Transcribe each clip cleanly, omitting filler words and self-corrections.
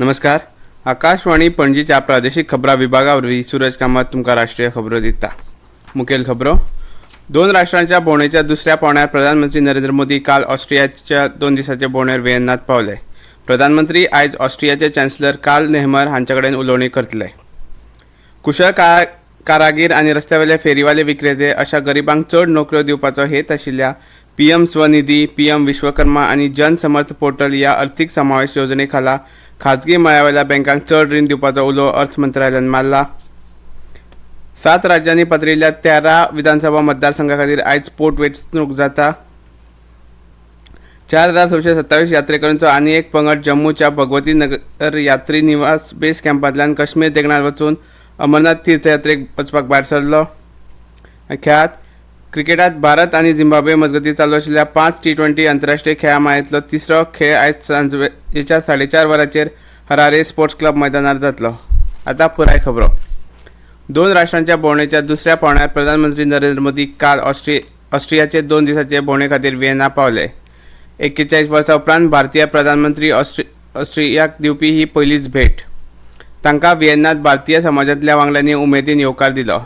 नमस्कार. आकाशवाणी पणजीच्या प्रादेशिक खबरां विभागावरवीं सूरज कामत तुमकां राष्ट्रीय खबरो दिता. मुखेल खबरो. 2 राष्ट्रांच्या भोंवडेच्या दुसऱ्या पांवड्यार प्रधानमंत्री नरेंद्र मोदी काल ऑस्ट्रियाच्या 2 दिसांचे भोंवडेर व्हिएन्नात पावले. प्रधानमंत्री आयज ऑस्ट्रियाचे चॅन्सलर कार्ल नेहमर हांचे कडेन उलोवणी करतले. कुशळ कारागीर आनी रस्त्यावेले फेरीवाले विक्रेते अशा गरिबांक चड नोकऱ्यो दिवपाचो हेत आशिल्ल्या पीएम स्वनिधी, पीएम विश्वकर्मा आनी जन समर्थ पोर्टल ह्या अर्थीक समावेश येवजणे खाला खाजगी मळावेल्या बँकांक चड रीण दिवपाचो उलो अर्थ मंत्रालयान मारला. 7 राज्यांनी पातळिल्ल्या 13 विधानसभा मतदारसंघा खातीर आयज पोटवेंचणूक जाता. 4627 यात्रेकरूंचो आनी एक पंगड जम्मूच्या भगवती नगर यात्री निवास बेस कॅम्पांतल्यान काश्मीर देगणार वचून अमरनाथ तीर्थयात्रेक वचपाक भायर सरलो. खेळांत क्रिकेटात भारत आनी झिम्बाब्वे मजगतीं चालू आशिल्ल्या 5 T20 आंतरराष्ट्रीय खेळां माळेंतलो तिसरो खेळ आयज सांजेच्या 4:30 वरांचेर हरारे स्पोर्ट्स क्लब मैदानार जातलो. आतां पुराय खबरो. 2 राष्ट्रांच्या भोंवडेच्या दुसऱ्या पांवड्यार प्रधानमंत्री नरेंद्र मोदी काल ऑस्ट्रियाचे 2 दिसांचे भोंवडे खातीर व्हिएन्ना पावले. 41 वर्सां उपरांत भारतीय प्रधानमंत्री ऑस्ट्रियाक दिवपी ही पयलीच भेट. तांकां व्हिएन्नांत भारतीय समाजांतल्या वांगड्यांनी उमेदीन येवकार दिलो.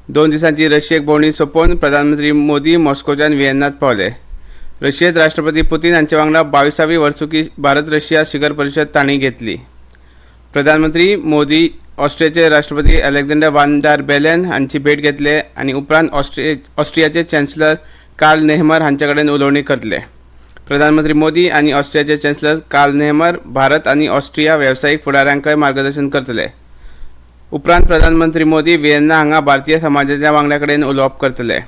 2 दिसांची रशियेक भोंवडी सोंपोवन प्रधानमंत्री मोदी मॉस्कोच्यान व्हिएन्नांत पावले. रशियेंत राष्ट्रपती पुतीन हांचे वांगडा 22वी वर्सुकी भारत रशिया शिखर परिशद तांणी घेतली. प्रधानमंत्री मोदी ऑस्ट्रियाचे राष्ट्रपती अलेक्झांडर व्हान डार बेलेन हांची भेट घेतले आनी उपरांत ऑस्ट्रियाचे चॅन्सलर कार्ल नेहमर हांचे कडेन उलोवणी करतले. प्रधानमंत्री मोदी आनी ऑस्ट्रियाचे चॅन्सलर कार्ल नेहमर भारत आनी ऑस्ट्रिया वेवसायीक फुडाऱ्यांकय मार्गदर्शन करतले. उपरांत प्रधानमंत्री मोदी व्हिएन्ना हांगा भारतीय समाजाच्या वांगड्या कडेन उलोवप करतले.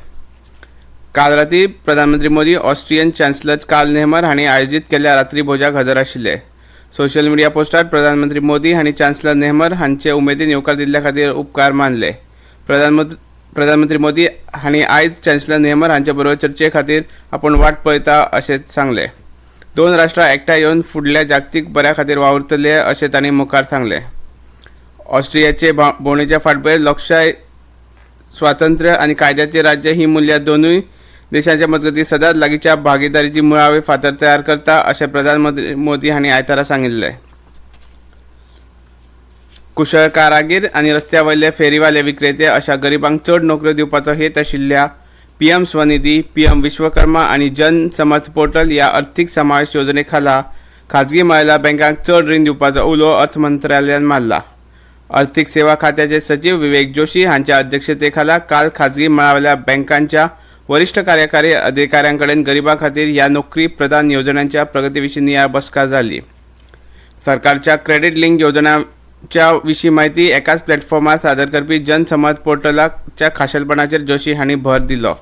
काल राती प्रधानमंत्री मोदी ऑस्ट्रियन चॅन्सलर कार्ल नेहमर हांणी आयोजीत केल्ल्या रात्री भोजाक हजर आशिल्ले. सोशल मिडिया पोस्टार प्रधानमंत्री मोदी हांणी चॅन्सलर नेहमर हांचे उमेदीन येवकार दिल्ल्या खातीर उपकार मानले. प्रधानमंत्री मोदी हांणी आयज चॅन्सलर नेहमर हांचे बरोबर चर्चे खातीर आपूण वाट पळयता अशें सांगले. 2 राष्ट्रां एकठांय येवन फुडल्या जागतीक बऱ्या खातीर वावुरतले अशें तांणी मुखार सांगले. ऑस्ट्रियाचे भोंवडेच्या फाटभुंयेर लोकशाय, स्वातंत्र्य आनी कायद्याचें राज्य ही मुल्यां दोनूय देशांच्या मजगतीं सदांच लागींच्या भागीदारीची मुळावे फातर तयार करता अशें प्रधानमंत्री मोदी हांणी आयतारा सांगिल्लें. कुशळ कारागीर आनी रस्त्या वयले फेरीवाले विक्रेते अशा गरिबांक चड नोकऱ्यो दिवपाचो हेत आशिल्ल्या पीएम स्वनिधी, पीएम विश्वकर्मा आनी जन समर्थ पोर्टल ह्या अर्थीक समावेश येवजणे खाला खाजगी मळावेल्या बँकांक चड रीण दिवपाचो उलो अर्थ मंत्रालयान मारला. आर्थीक सेवा खात्याचे सचिव विवेक जोशी हांच्या अध्यक्षते खाला काल खाजगी मळावेल्या बँकांच्या वरिष्ठ कार्यकारी अधिकाऱ्यां कडेन गरिबां खातीर ह्या नोकरी प्रदान येवजण्यांच्या प्रगतीविशीं नियाळ बसका जाली. सरकारच्या क्रेडीट लिंक येवजण्यांच्या विशीं म्हायती एकाच प्लॅटफॉर्मार सादर करपी जन समर्थ पोर्टलाच्या खाशेलपणाचेर जोशी हांणी भर दिलो.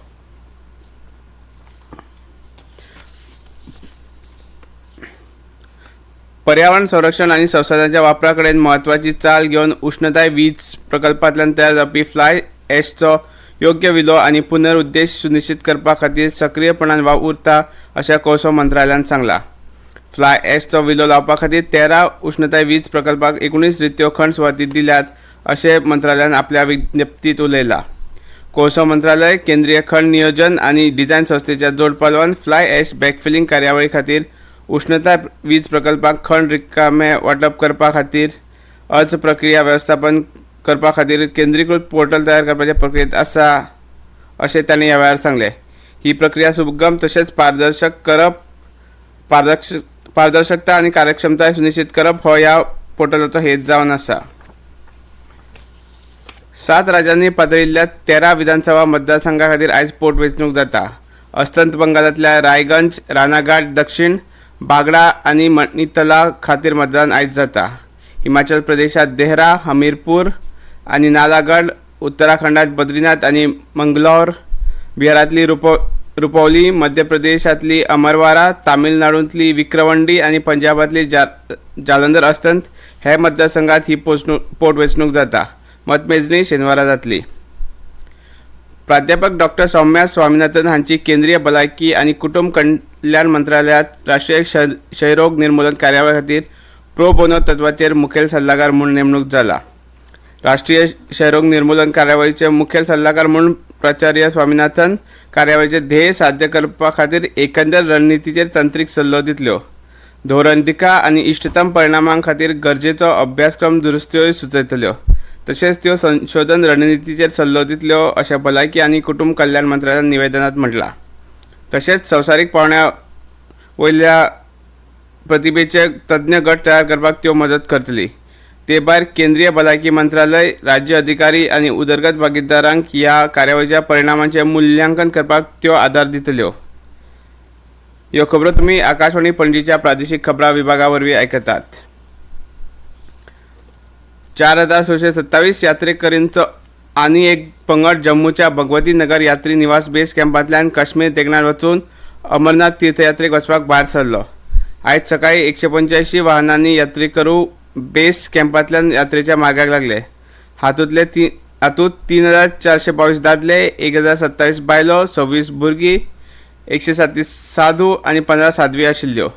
पर्यावरण संरक्षण आनी संसाधनांच्या वापरा कडेन म्हत्वाची चाल घेवन उश्णताय वीज प्रकल्पांतल्यान तयार जावपी फ्लाय ॲशचो योग्य विलो आनी पुनरुद्देश सुनिश्चित करपा खातीर सक्रीयपणान वावुरता अशें कोळसो मंत्रालयान सांगलां. फ्लाय ॲशचो विलो लावपा खातीर 13 उश्णताय वीज प्रकल्पाक 19 रित्यो खंड सुवाती दिल्यात अशें मंत्रालयान आपल्या विज्ञप्तीत उलयलां. कोळसो मंत्रालय केंद्रीय खंड नियोजन आनी डिझायन संस्थेच्या जोड पालवान फ्लाय ॲश बॅकफिलिंग कार्यावळी खातीर उश्णताय वीज प्रकल्पाक खंड रिकामे वांटप करपा खातीर अर्ज प्रक्रिया वेवस्थापन करपा खातीर केंद्रीकृत पोर्टल तयार करपाच्या प्रक्रियेंत आसा अशें तांणी ह्या वेळार सांगलें. ही प्रक्रिया सुगम तशेंच पारदर्शकता आनी कार्यक्षमताय सुनिश्चित करप हो ह्या पोर्टलाचो हेत जावन आसा. 7 राज्यांनी पातळिल्ल्या 13 विधानसभा मतदारसंघा खातीर आयज पोटवेंचणूक जाता. अस्तंत बंगालांतल्या रायगंज, रानाघाट दक्षिण, बागडा आनी मणितला खातीर मतदान आयज जाता. हिमाचल प्रदेशात देहरा, हमीरपूर आनी नालागड, उत्तराखंडात बद्रीनाथ आनी मंगलोर, बिहारांतली रुपौली, मध्य प्रदेशांतली अमरवारा, तामिळनाडूंतली विक्रवंडी आनी पंजाबांतली जालंधर अस्तंत हे मतदारसंघात ही पोटवेंचणूक जाता. मतमेजणी शेनवारा जातली. प्राध्यापक डॉ. सौम्या स्वामीनाथन हांची केंद्रीय भलायकी आनी कुटुंब कल्याण मंत्रालयात राष्ट्रीय क्षयरोग निर्मूलन कार्यावळी खातीर प्रो बोनो तत्वाचेर मुखेल सल्लागार म्हूण नेमणूक जाला. राष्ट्रीय क्षयरोग निर्मूलन कार्यावळीचे मुखेल सल्लागार म्हूण प्राचार्य स्वामीनाथन कार्यावळीचे ध्येय साध्य करपा खातीर एकंदर रणनितीचेर तंत्रीक सल्लो दितल्यो. धोरण दिका आनी इश्टतम परिणामां खातीर गरजेचो अभ्यासक्रम दुरुस्त्योय सुचयतल्यो, तशेंच त्यो संशोधन रणनितीचेर सल्लो दितल्यो अशें भलायकी आनी कुटुंब कल्याण मंत्रालयान निवेदनांत म्हटलां. तशेंच संवसारीक पावंड्या वयल्या प्रतिभेचे तज्ञ गट तयार करपाक त्यो मदत करतली. ते भायर केंद्रीय भलायकी मंत्रालय, राज्य अधिकारी आनी उदरगत भागीदारांक ह्या कार्यावळीच्या परिणामांचें मूल्यांकन करपाक त्यो आदार दितल्यो. ह्यो खबरो तुमी आकाशवाणी पणजीच्या प्रादेशीक खबरां विभागा वरवीं आयकतात. 4,627 यात्रेकरूंचो आनी एक पंगड जम्मूच्या भगवती नगर यात्री निवास बेस कॅम्पांतल्यान काश्मीर देगणार वचून अमरनाथ तीर्थयात्रेक वचपाक भायर सरलो. आयज सकाळी 185 वाहनांनी यात्रेकरू बेस कॅम्पांतल्यान यात्रेच्या मार्गाक लागले. हातूंत 3,422 दादले, 1,027 बायलो, 26 भुरगीं, 137 साधू आनी 15 साध्वी आशिल्ल्यो.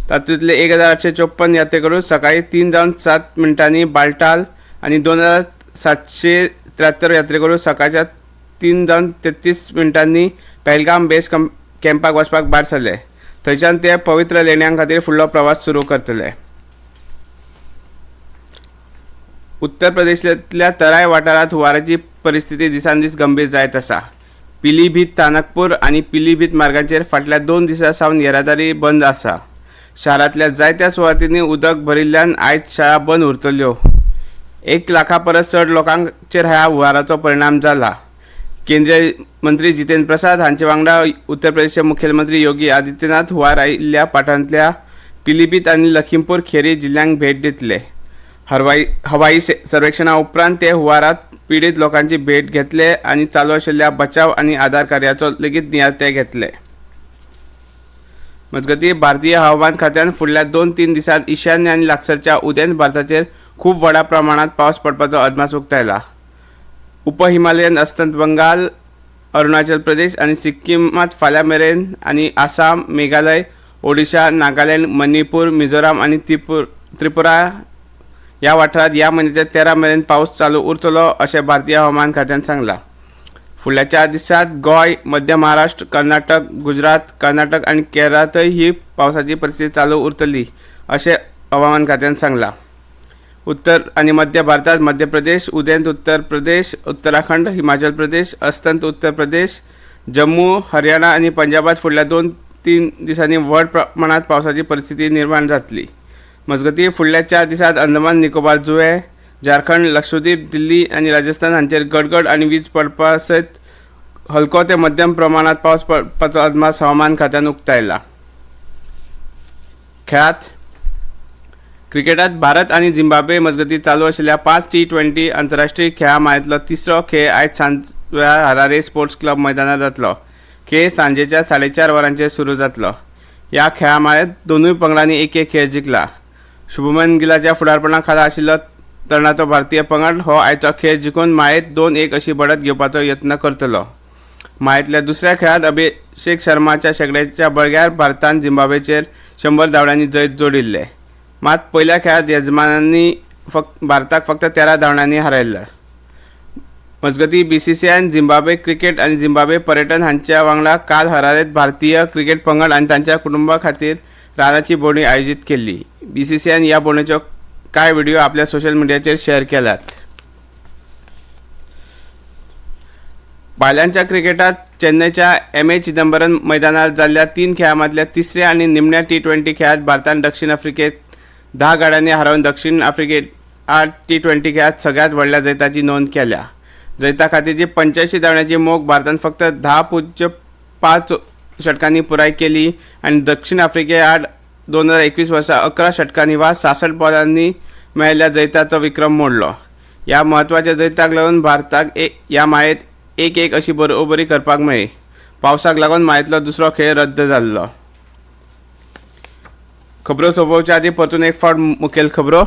तातूंतले 1,854 यात्रेकरू सकाळी 3:07 बाल्टाल आनी 2,773 यात्रेकरू सकाळच्या 3:33 पहलगाम बेस कॅम्पाक वचपाक भायर सरले. थंयच्यान ते पवित्र लेण्यां खातीर फुडलो प्रवास सुरू करतले. उत्तर प्रदेशांतल्या तराय वाठारांत हुंवाराची परिस्थिती दिसान दीस गंभीर जायत आसा. पिलीभीत तानकपूर आनी पिलीभीत मार्गाचेर फाटल्या 2 दिसां सावन येरादारी बंद आसा. शारांतल्या जायत्या सुवातींनी उदक भरिल्ल्यान आयज शाळा बंद उरतल्यो. 1 लाखा परस चड लोकांचेर ह्या हुंवाराचो परिणाम जाला. केंद्रीय मंत्री जितेंद्र प्रसाद हांचे वांगडा उत्तर प्रदेशचे मुखेलमंत्री योगी आदित्यनाथ हुंवार आयिल्ल्या पाठांतल्या पिलीभीत आनी लखीमपूर खेरी जिल्ल्यांक भेट दितले. हवाई सर्वेक्षणा उपरांत ते हुंवारांत पीडित लोकांची भेट घेतले आनी चालू आशिल्ल्या बचाव आनी आदार कार्याचो लेगीत नियाळ ते घेतले. मजगतीं भारतीय हवामान खात्यान फुडल्या 2-3 दिसांत ईशान्य आनी लागसारच्या उदेंत भारताचेर खूब व्हडा प्रमाणांत पावस पडपाचो अदमास उक्तायला. उपहिमालयन अस्तंत बंगाल, अरुणाचल प्रदेश आनी सिक्कीमांत फाल्यां मेरेन आनी आसाम, मेघालय, ओडिशा, नागालँड, मणिपूर, मिझोराम आनी त्रिपुरा ह्या वाठारांत ह्या म्हयन्याच्या 13 मेरेन पावस चालू उरतलो अशें भारतीय हवामान खात्यान सांगलां. फुडल्या 4 दिसांत गोंय, मध्य महाराष्ट्र, कर्नाटक, गुजरात, कर्नाटक आनी केरळांतय ही पावसाची परिस्थिती चालू उरतली अशें हवामान खात्यान सांगलां. उत्तर आनी मध्य भारतांत मध्य प्रदेश, उदेंत उत्तर प्रदेश, उत्तराखंड, हिमाचल प्रदेश, अस्तंत उत्तर प्रदेश, जम्मू, हरियाणा आनी पंजाबात फुडल्या 2-3 दिसांनी व्हड प्रमाणांत पावसाची परिस्थिती निर्माण जातली. मजगतीं फुडल्या 4 दिसांत अंदमान निकोबार जुंवे, झारखंड, लक्षद्वीप, दिल्ली आनी राजस्थान हांचेर गडगड आनी वीज पडपा सयत हलको ते मध्यम प्रमाणांत पावस पडपाचो अदमास हवामान खात्यान उक्तायला. खेळांत क्रिकेटांत भारत आनी झिम्बाब्वे मजगतीं चालू आशिल्ल्या 5 T20 आंतरराष्ट्रीय खेळां माळेंतलो तिसरो खेळ आयज सांजवेळा हरारे स्पोर्ट्स क्लब मैदानार जातलो. खेळ सांजेच्या 4:30 वरांचेर सुरू जातलो. ह्या खेळा माळेंत दोनूय पंगडांनी एक खेळ जिखला. शुभमन गिलाच्या फुडारपणा खाला आशिल्लो तरणाटो भारतीय पंगड हो आयचो खेळ जिखून माळेंत 2-1 अशी बडत घेवपाचो यत्न करतलो. माळेंतल्या दुसऱ्या खेळांत अभिषेक शर्माच्या शेकड्याच्या बळग्यार भारतान झिम्बाब्वेचेर 100 धांवड्यांनी जैत जोडिल्ले. मात पयल्या खेळांत येजमानांनी भारताक फक्त 13 धांवड्यांनी हारयले. मजगतीं BCCIन झिम्बाब्वे क्रिकेट आनी झिम्बाब्वे पर्यटन हांच्या वांगडा काल हरारेंत भारतीय क्रिकेट पंगड आनी तांच्या कुटुंबा खातीर रानाची भोंवडी आयोजीत केल्ली. BCCIन ह्या भोंवडेच्यो कांय व्हिडिओ आपल्या सोशल मिडियाचेर शेअर केल्यात. बायलांच्या क्रिकेटात चेन्नयच्या MA चिदंबरम मैदानार जाल्ल्या 3 खेळांमधल्या तिसऱ्या आनी निमण्या T20 खेळांत भारतान दक्षिण आफ्रिकेक 10 गड्यांनी हारोवन दक्षिण आफ्रिकेक 8 T20 खेळांत सगळ्यांत व्हडल्या जैताची नोंद केल्या. जैता खातीरची 85 धांवड्यांची मोख भारतान फक्त 10.5 षटकांनी पुराय केली आनी दक्षिण आफ्रिके आड 2021 वर्सा 11 षटकांनी वा 66 बॉलांनी मेळिल्ल्या जैताचो विक्रम मोडलो. ह्या म्हत्वाच्या जैताक लागून भारताक ह्या माळेंत 1-1 अशी बरोबरी करपाक मेळ्ळी. पावसाक लागून माळेंतलो दुसरो खेळ रद्द जाल्लो. खबरो सोंपोवच्या आदीं परतून एक फावट मुखेल खबरो.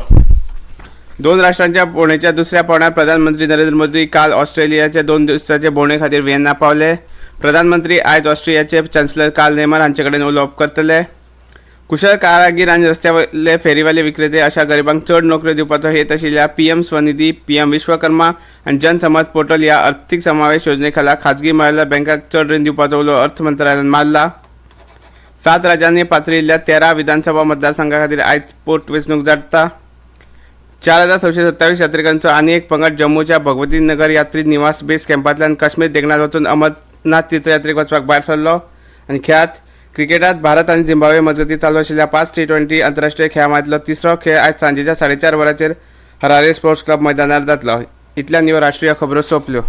2 राष्ट्रांच्या भोंवडेच्या दुसऱ्या पावंड्यार प्रधानमंत्री नरेंद्र मोदी काल ऑस्ट्रेलियाचे 2 दिसांचे भोंवडे खातीर व्हिएन्ना पावले. प्रधानमंत्री आयज ऑस्ट्रियाचे चान्सलर कार्ल नेमर हांचे कडेन उलोवप करतले. कुशळ कारागीर आनी रस्त्यावयले फेरीवाले विक्रेते अशा गरिबांक चड नोकऱ्यो दिवपाचो हेत आशिल्ल्या PM स्वनिधी, PM विश्वकर्मा आनी जनसमत पोर्टल ह्या अर्थीक समावेश योजने खाला खाजगी मळाव्या बँकांक चड रीण दिवपाचो उलो अर्थ मंत्रालयान मारला. 7 राज्यांनी पातळिल्ल्या 13 विधानसभा मतदारसंघा खातीर आयज पोटवेंचणूक जाता. 4627 यात्रेकरांचो आनी एक पंगड जम्मूच्या भगवती नगर यात्री निवास बेस कॅम्पांतल्यान काश्मीर देगणांत वचून अमरनाथ तीर्थयात्रेक वचपाक भायर सरलो. आनी खेळांत क्रिकेटांत भारत आनी झिम्बाब्वे मजगतीं चालू आशिल्ल्या 5 T20 आंतरराष्ट्रीय खेळां तिसरो खेळ आयज सांजेच्या 4:30 वरांचेर हरारे स्पोर्ट्स क्लब मैदानार जातलो. इतल्यान ह्यो राष्ट्रीय खबरो सोंपल्यो.